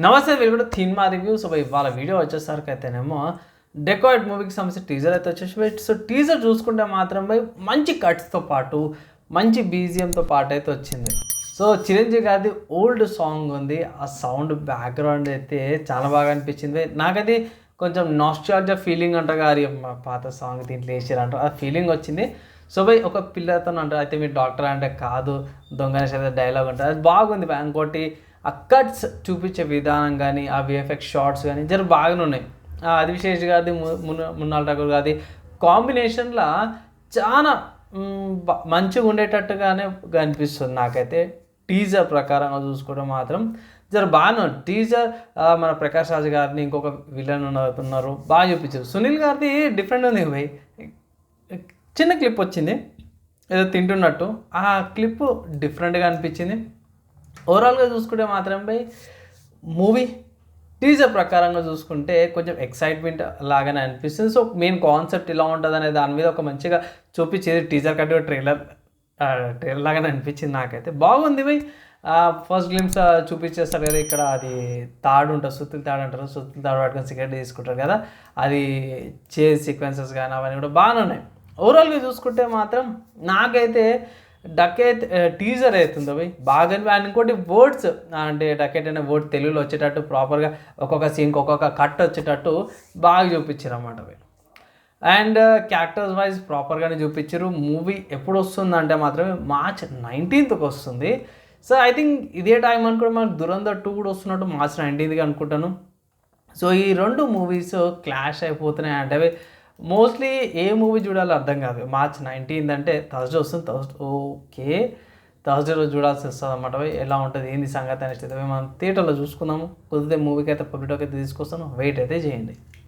నమస్తే welcome to cinema review. So ఇవాళ video వచ్చేసరికి అయితేనేమో డెకాయిడ్ మూవీకి సంబంధించిన టీజర్ అయితే వచ్చేసి సో టీజర్ చూసుకుంటే మాత్రం మంచి కట్స్తో పాటు మంచి బీజిఎంతో పాటు అయితే వచ్చింది. సో చిరంజీవి గారిది ఓల్డ్ సాంగ్ ఉంది, ఆ సౌండ్ బ్యాక్గ్రౌండ్ అయితే చాలా బాగా అనిపించింది. నాకది కొంచెం నాస్టాల్జియా ఫీలింగ్ అంట గారి పాత సాంగ్ దీంట్లో వేసారంట ఆ ఫీలింగ్ వచ్చింది. సో ఒక పిల్లతో అంటారు అయితే మీరు డాక్టర్ అంటే కాదు దొంగనేసి అయితే డైలాగ్ ఉంటుంది, అది బాగుంది. ఇంకోటి ఆ కట్స్ చూపించే విధానం కానీ ఆ విఎఫ్ఎక్స్ షార్ట్స్ కానీ జర బాగానే ఉన్నాయి. అది విశేష్ గారిది మున్నాల్ ఠాకూర్ గారిది కాంబినేషన్లో చాలా మంచిగా ఉండేటట్టుగానే అనిపిస్తుంది నాకైతే. టీజర్ ప్రకారంగా చూసుకోవడం మాత్రం జర బాగానే ఉంది. టీజర్ మన ప్రకాష్ రాజ్ గారిని ఇంకొక విలన్ ఉన్నారు బాగా చూపించారు. సునీల్ గారిది డిఫరెంట్ ఉంది భయ్. చిన్న క్లిప్ వచ్చింది ఏదో తింటున్నట్టు, ఆ క్లిప్ డిఫరెంట్గా అనిపించింది. ఓవరాల్గా చూసుకుంటే మాత్రం మూవీ టీజర్ ప్రకారంగా చూసుకుంటే కొంచెం ఎక్సైట్మెంట్ లాగానే అనిపిస్తుంది. సో మెయిన్ కాన్సెప్ట్ ఇలా ఉంటుంది అనే దాని మీద ఒక మంచిగా చూపించేది టీజర్ కంటే ట్రైలర్ లాగానే అనిపించింది నాకైతే. బాగుంది భయ్. ఫస్ట్ గ్లిమ్స్ చూపించేస్తారు కదా, ఇక్కడ అది తాడు ఉంటుంది, సుత్తులు తాడు అంటారు, సుత్తులు తాడు పట్టుకొని సిగరెట్ తీసుకుంటారు కదా, అది చేజ్ సీక్వెన్సెస్ కానీ అవన్నీ కూడా బాగానే ఉన్నాయి. ఓవరాల్గా చూసుకుంటే మాత్రం నాకైతే డకేట్ టీజర్ అవుతుంది అవి బాగా. అండ్ ఇంకోటి వర్డ్స్ అంటే డకేట్ అనే వర్డ్ తెలుగులో వచ్చేటట్టు ప్రాపర్గా ఒక్కొక్క సీన్కి ఒక్కొక్క కట్ వచ్చేటట్టు బాగా చూపించారు అన్నమాట అవి. అండ్ క్యారెక్టర్స్ వైజ్ ప్రాపర్గానే చూపించారు. మూవీ ఎప్పుడు వస్తుందంటే మాత్రమే March 19th వస్తుంది. సో ఐ థింక్ ఇదే టైం అనుకుంటే మనకు దురంధర్ 2 కూడా వస్తున్నట్టు March 19th అనుకుంటాను. సో ఈ రెండు మూవీస్ క్లాష్ అయిపోతున్నాయి అంటే మోస్ట్లీ ఏ మూవీ చూడాలో అర్థం కాదు. March 19th అంటే థర్స్డే వస్తుంది. థర్స్డే రోజు చూడాల్సి వస్తుంది అన్నమాట. ఎలా ఉంటుంది ఏంది సంగతి అనేది మనం థియేటర్లో చూసుకుందాము. కుదిరితే మూవీకి అయితే పబ్లిక్ అయితే తీసుకొస్తాను, వెయిట్ అయితే చేయండి.